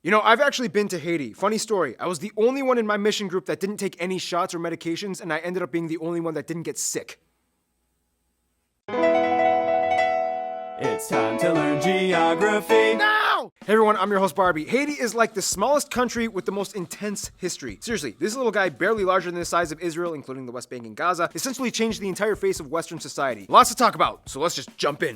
You know, I've actually been to Haiti. Funny story. I was the only one in my mission group that didn't take any shots or medications, and I ended up being the only one that didn't get sick. It's time to learn geography. Now! Hey everyone, I'm your host Barbie. Haiti is like the smallest country with the most intense history. Seriously, this little guy, barely larger than the size of Israel, including the West Bank and Gaza, essentially changed the entire face of Western society. Lots to talk about, so let's just jump in.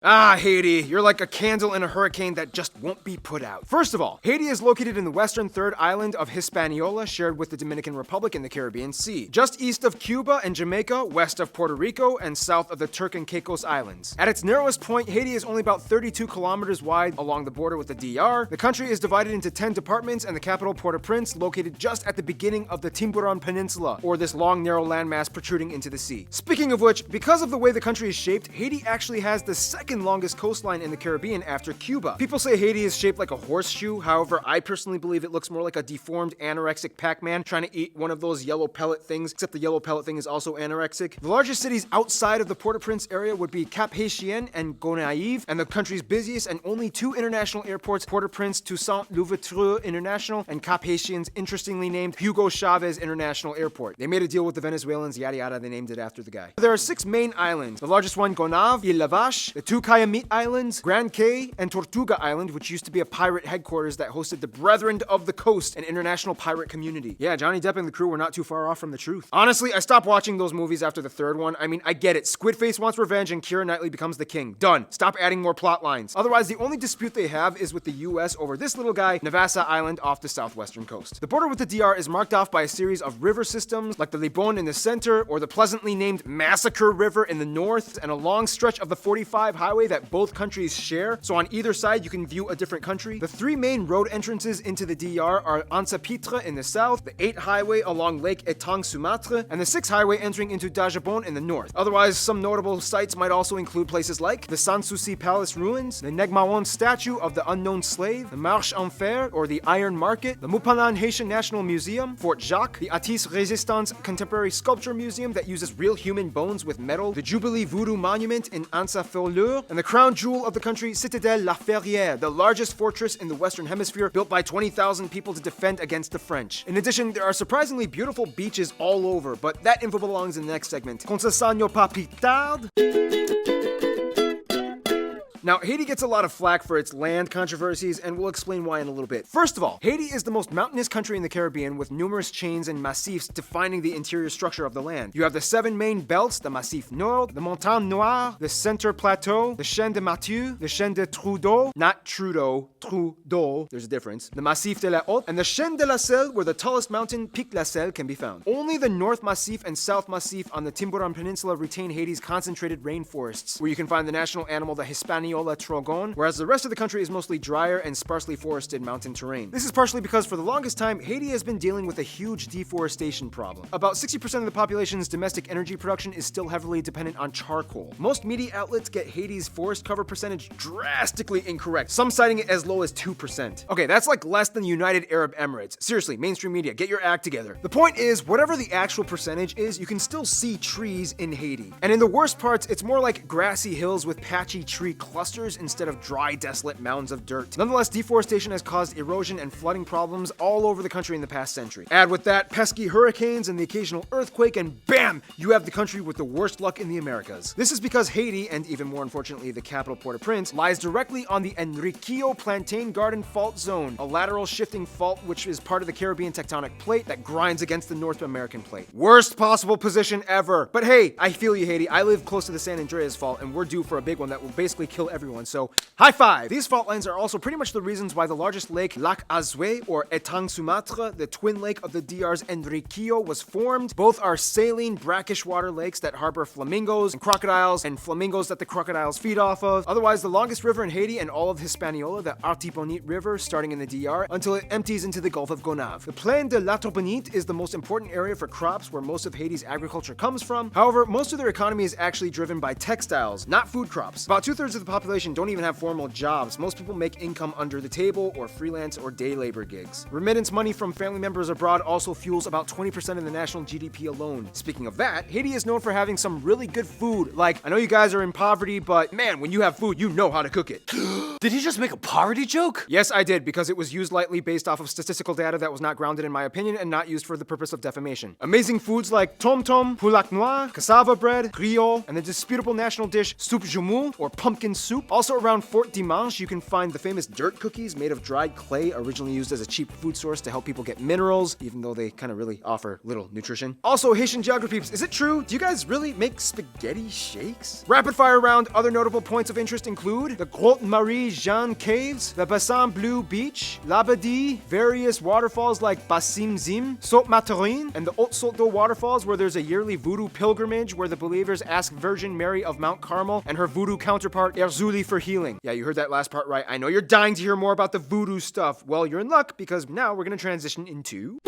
Ah, Haiti, you're like a candle in a hurricane that just won't be put out. First of all, Haiti is located in the western third island of Hispaniola, shared with the Dominican Republic in the Caribbean Sea. Just east of Cuba and Jamaica, west of Puerto Rico, and south of the Turk and Caicos Islands. At its narrowest point, Haiti is only about 32 kilometers wide along the border with the DR. The country is divided into 10 departments, and the capital, Port-au-Prince, located just at the beginning of the Tiburon Peninsula, or this long, narrow landmass protruding into the sea. Speaking of which, because of the way the country is shaped, Haiti actually has the second longest coastline in the Caribbean after Cuba. People say Haiti is shaped like a horseshoe, however, I personally believe it looks more like a deformed anorexic Pac-Man trying to eat one of those yellow pellet things, except the yellow pellet thing is also anorexic. The largest cities outside of the Port-au-Prince area would be Cap-Haitien and Gonaïves, and the country's busiest and only two international airports, Port-au-Prince Toussaint Louverture International and Cap-Haitien's interestingly named Hugo Chavez International Airport. They made a deal with the Venezuelans, yada yada, they named it after the guy. There are 6 main islands. The largest one, Gonave, Ile La Vache, the 2 Cayamite Islands, Grand Cay, and Tortuga Island, which used to be a pirate headquarters that hosted the Brethren of the Coast, an international pirate community. Yeah, Johnny Depp and the crew were not too far off from the truth. Honestly, I stopped watching those movies after the third one. I mean, I get it. Squidface wants revenge and Keira Knightley becomes the king. Done. Stop adding more plot lines. Otherwise, the only dispute they have is with the US over this little guy, Navassa Island off the southwestern coast. The border with the DR is marked off by a series of river systems, like the Libon in the center, or the pleasantly named Massacre River in the north, and a long stretch of the 45 highway that both countries share, so on either side you can view a different country. The 3 main road entrances into the DR are Ansa-Pitre in the south, the 8 highway along Lake Etang Sumatra, and the 6 highway entering into Dajabon in the north. Otherwise, some notable sites might also include places like the Sanssouci Palace ruins, the Negmaon statue of the unknown slave, the Marche en Fer, or the Iron Market, the Mupanan Haitian National Museum, Fort Jacques, the Atis Resistance Contemporary Sculpture Museum that uses real human bones with metal, the Jubilee Voodoo Monument in Ansa-Folure, and the crown jewel of the country, Citadelle La Ferrière, the largest fortress in the Western Hemisphere, built by 20,000 people to defend against the French. In addition, there are surprisingly beautiful beaches all over, but that info belongs in the next segment. Concession pas plus tard. Now, Haiti gets a lot of flack for its land controversies, and we'll explain why in a little bit. First of all, Haiti is the most mountainous country in the Caribbean, with numerous chains and massifs defining the interior structure of the land. You have the 7 main belts, the Massif Nord, the Montagne Noire, the Center Plateau, the Chaîne de Mathieu, the Chaîne de Trudeau, not Trudeau, Trudeau, there's a difference, the Massif de la Haute, and the Chaîne de la Selle, where the tallest mountain, Pic La Selle, can be found. Only the North Massif and South Massif on the Tiburon Peninsula retain Haiti's concentrated rainforests, where you can find the national animal, the Hispaniola trogon, whereas the rest of the country is mostly drier and sparsely forested mountain terrain. This is partially because for the longest time, Haiti has been dealing with a huge deforestation problem. About 60% of the population's domestic energy production is still heavily dependent on charcoal. Most media outlets get Haiti's forest cover percentage drastically incorrect, some citing it as low as 2%. Okay, that's like less than the United Arab Emirates. Seriously, mainstream media, get your act together. The point is, whatever the actual percentage is, you can still see trees in Haiti. And in the worst parts, it's more like grassy hills with patchy tree clusters instead of dry, desolate mounds of dirt. Nonetheless, deforestation has caused erosion and flooding problems all over the country in the past century. Add with that pesky hurricanes and the occasional earthquake, and bam! You have the country with the worst luck in the Americas. This is because Haiti, and even more unfortunately the capital Port-au-Prince, lies directly on the Enriquillo Plantain Garden Fault Zone, a lateral shifting fault which is part of the Caribbean tectonic plate that grinds against the North American plate. Worst possible position ever. But hey, I feel you, Haiti. I live close to the San Andreas Fault, and we're due for a big one that will basically kill everyone. So, high five! These fault lines are also pretty much the reasons why the largest lake, Lac Azoué, or Etang Sumatra, the twin lake of the DR's Enriquillo, was formed. Both are saline, brackish water lakes that harbor flamingos and crocodiles, and flamingos that the crocodiles feed off of. Otherwise, the longest river in Haiti and all of Hispaniola, the Artibonite River, starting in the DR, until it empties into the Gulf of Gonave. The Plaine de l'Artibonite is the most important area for crops where most of Haiti's agriculture comes from. However, most of their economy is actually driven by textiles, not food crops. About 2/3 of the population don't even have formal jobs. Most people make income under the table or freelance or day labor gigs. Remittance money from family members abroad also fuels about 20% of the national GDP alone. Speaking of that, Haiti is known for having some really good food. Like, I know you guys are in poverty, but man, when you have food, you know how to cook it. Did he just make a poverty joke? Yes, I did, because it was used lightly based off of statistical data that was not grounded in my opinion and not used for the purpose of defamation. Amazing foods like tom tom, poulac noir, cassava bread, griot, and the disputable national dish soupe joumou, or pumpkin soup. Also around Fort Dimanche, you can find the famous dirt cookies made of dried clay, originally used as a cheap food source to help people get minerals, even though they kind of really offer little nutrition. Also, Haitian geography peeps, is it true? Do you guys really make spaghetti shakes? Rapid fire round. Other notable points of interest include the Grotte Marie Jeanne Caves, the Bassin Bleu Beach, Labadie, various waterfalls like Bassim Zim, Saute Materine, and the Haute Sault d'Eau waterfalls, where there's a yearly voodoo pilgrimage where the believers ask Virgin Mary of Mount Carmel and her voodoo counterpart Erzuli for healing. Yeah, you heard that last part right. I know you're dying to hear more about the voodoo stuff. Well, you're in luck, because now we're gonna transition into...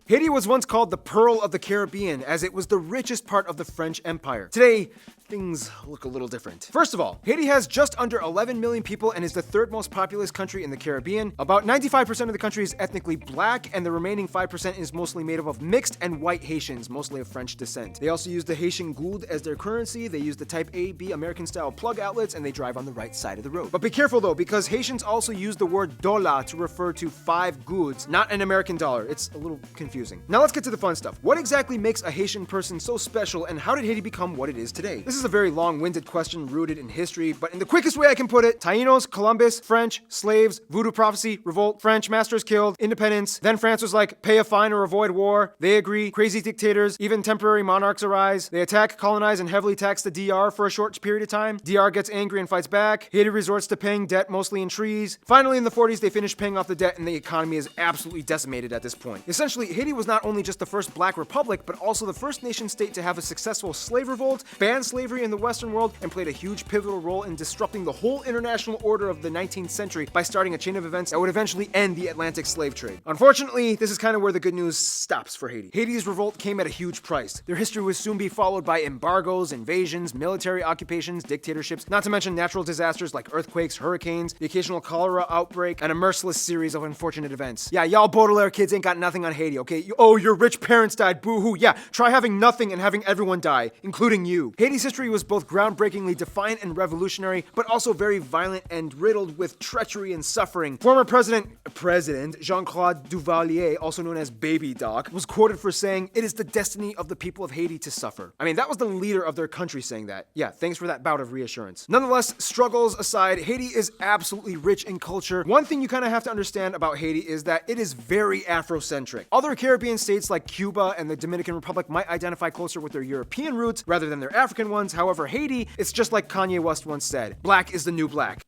Haiti was once called the Pearl of the Caribbean, as it was the richest part of the French Empire. Today, things look a little different. First of all, Haiti has just under 11 million people and is the third most populous country in the Caribbean. About 95% of the country is ethnically black, and the remaining 5% is mostly made up of mixed and white Haitians, mostly of French descent. They also use the Haitian gourde as their currency, they use the Type A-B American-style plug outlets, and they drive on the right side of the road. But be careful though, because Haitians also use the word dollar to refer to 5 goods, not an American dollar. It's a little confusing. Now let's get to the fun stuff. What exactly makes a Haitian person so special, and how did Haiti become what it is today? This is a very long-winded question rooted in history, but in the quickest way I can put it, Taínos, Columbus, French, slaves, voodoo prophecy, revolt, French masters killed, independence. Then France was like, pay a fine or avoid war. They agree. Crazy dictators, even temporary monarchs arise. They attack, colonize, and heavily tax the DR for a short period of time. DR gets angry and fights back. Haiti resorts to paying debt, mostly in trees. Finally, in the 40s, they finish paying off the debt, and the economy is absolutely decimated at this point. Essentially, Haiti was not only just the first black republic, but also the first nation state to have a successful slave revolt, banned slavery in the Western world, and played a huge pivotal role in disrupting the whole international order of the 19th century by starting a chain of events that would eventually end the Atlantic slave trade. Unfortunately, this is kind of where the good news stops for Haiti. Haiti's revolt came at a huge price. Their history would soon be followed by embargoes, invasions, military occupations, dictatorships, not to mention natural disasters like earthquakes, hurricanes, the occasional cholera outbreak, and a merciless series of unfortunate events. Yeah, y'all Baudelaire kids ain't got nothing on Haiti, okay? Your rich parents died, boo-hoo. Yeah, try having nothing and having everyone die, including you. Haiti's history was both groundbreakingly defiant and revolutionary, but also very violent and riddled with treachery and suffering. Former President Jean-Claude Duvalier, also known as Baby Doc, was quoted for saying, "It is the destiny of the people of Haiti to suffer." I mean, that was the leader of their country saying that. Yeah, thanks for that bout of reassurance. Nonetheless, struggles aside, Haiti is absolutely rich in culture. One thing you kind of have to understand about Haiti is that it is very Afrocentric. Other Caribbean states like Cuba and the Dominican Republic might identify closer with their European roots rather than their African ones. However, Haiti, it's just like Kanye West once said, black is the new black.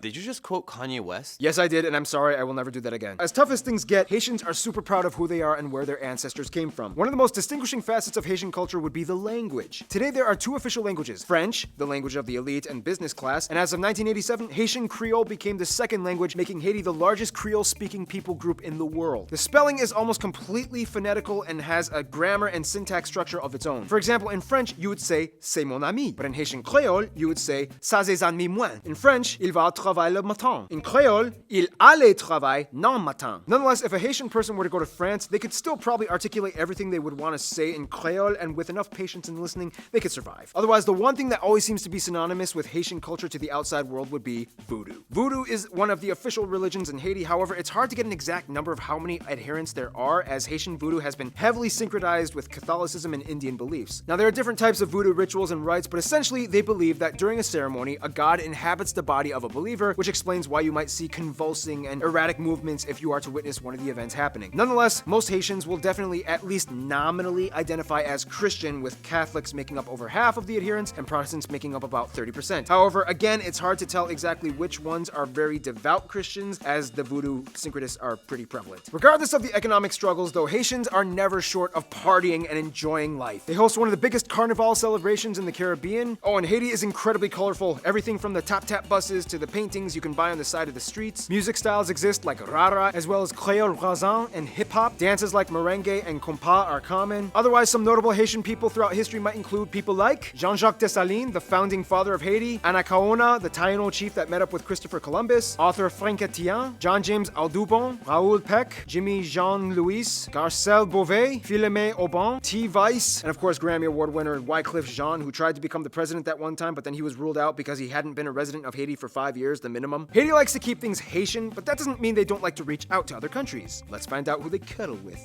Did you just quote Kanye West? Yes, I did, and I'm sorry, I will never do that again. As tough as things get, Haitians are super proud of who they are and where their ancestors came from. One of the most distinguishing facets of Haitian culture would be the language. Today, there are 2 official languages: French, the language of the elite and business class, and as of 1987, Haitian Creole became the second language, making Haiti the largest Creole-speaking people group in the world. The spelling is almost completely phonetical and has a grammar and syntax structure of its own. For example, in French, you would say "c'est mon ami," but in Haitian Creole, you would say "ça ses amis moi." In French, il va au travail le matin. In Creole, il allait travail non matin. Nonetheless, if a Haitian person were to go to France, they could still probably articulate everything they would want to say in Creole, and with enough patience and listening, they could survive. Otherwise, the one thing that always seems to be synonymous with Haitian culture to the outside world would be voodoo. Voodoo is one of the official religions in Haiti. However, it's hard to get an exact number of how many adherents there are, as Haitian voodoo has been heavily synchronized with Catholicism and Indian beliefs. Now, there are different types of voodoo rituals and rites, but essentially, they believe that during a ceremony, a god inhabits the body of a believer, which explains why you might see convulsing and erratic movements if you are to witness one of the events happening. Nonetheless, most Haitians will definitely at least nominally identify as Christian, with Catholics making up over half of the adherents and Protestants making up about 30%. However, again, it's hard to tell exactly which ones are very devout Christians, as the voodoo syncretists are pretty prevalent. Regardless of the economic struggles, though, Haitians are never short of partying and enjoying life. They host one of the biggest carnival celebrations in the Caribbean. Oh, and Haiti is incredibly colorful. Everything from the tap-tap buses to the paintings you can buy on the side of the streets. Music styles exist like rara, as well as Creole Razan and hip-hop. Dances like merengue and compas are common. Otherwise, some notable Haitian people throughout history might include people like Jean-Jacques Dessalines, the founding father of Haiti, Anacaona, the Taino chief that met up with Christopher Columbus, author Frank Etienne, John James Audubon, Raoul Peck, Jimmy Jean-Louis, Garcelle Beauvais, Philemé Aubin, T. Weiss, and of course Grammy Award winner Wycliffe Jean, who tried to become the president at one time, but then he was ruled out because he hadn't been a resident of Haiti for 5 years, the minimum. Haiti likes to keep things Haitian, but that doesn't mean they don't like to reach out to other countries. Let's find out who they cuddle with.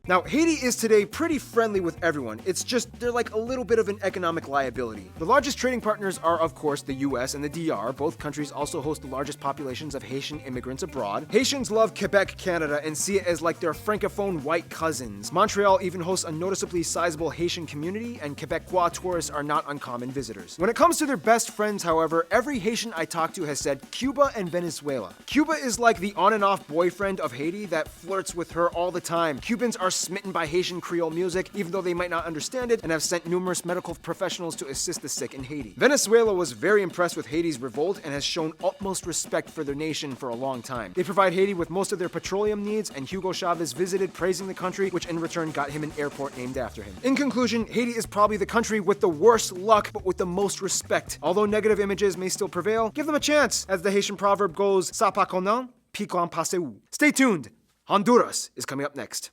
Now, Haiti is today pretty friendly with everyone. It's just they're like a little bit of an economic liability. The largest trading partners are, of course, the US and the DR. Both countries also host the largest populations of Haitian immigrants abroad. Haitians love Quebec, Canada, and see it as like their francophone white cousins. Montreal even hosts a noticeably sizable Haitian community, and Quebecois tourists are not uncommon visitors. When it comes to their best friends, however, every Haitian I talk to has said Cuba and Venezuela. Cuba is like the on and off boyfriend of Haiti that flirts with her all the time. Cubans are smitten by Haitian Creole music, even though they might not understand it, and have sent numerous medical professionals to assist the sick in Haiti. Venezuela was very impressed with Haiti's revolt and has shown utmost respect for their nation for a long time. They provide Haiti with most of their petroleum needs, and Hugo Chavez visited, praising the country, which in return got him an airport named after him. In conclusion, Haiti is probably the country with the worst luck, but with the most respect. Although negative images may still prevail, give them a chance. As the Haitian proverb goes, ça pas connaît, pique en passe où. Stay tuned. Honduras is coming up next.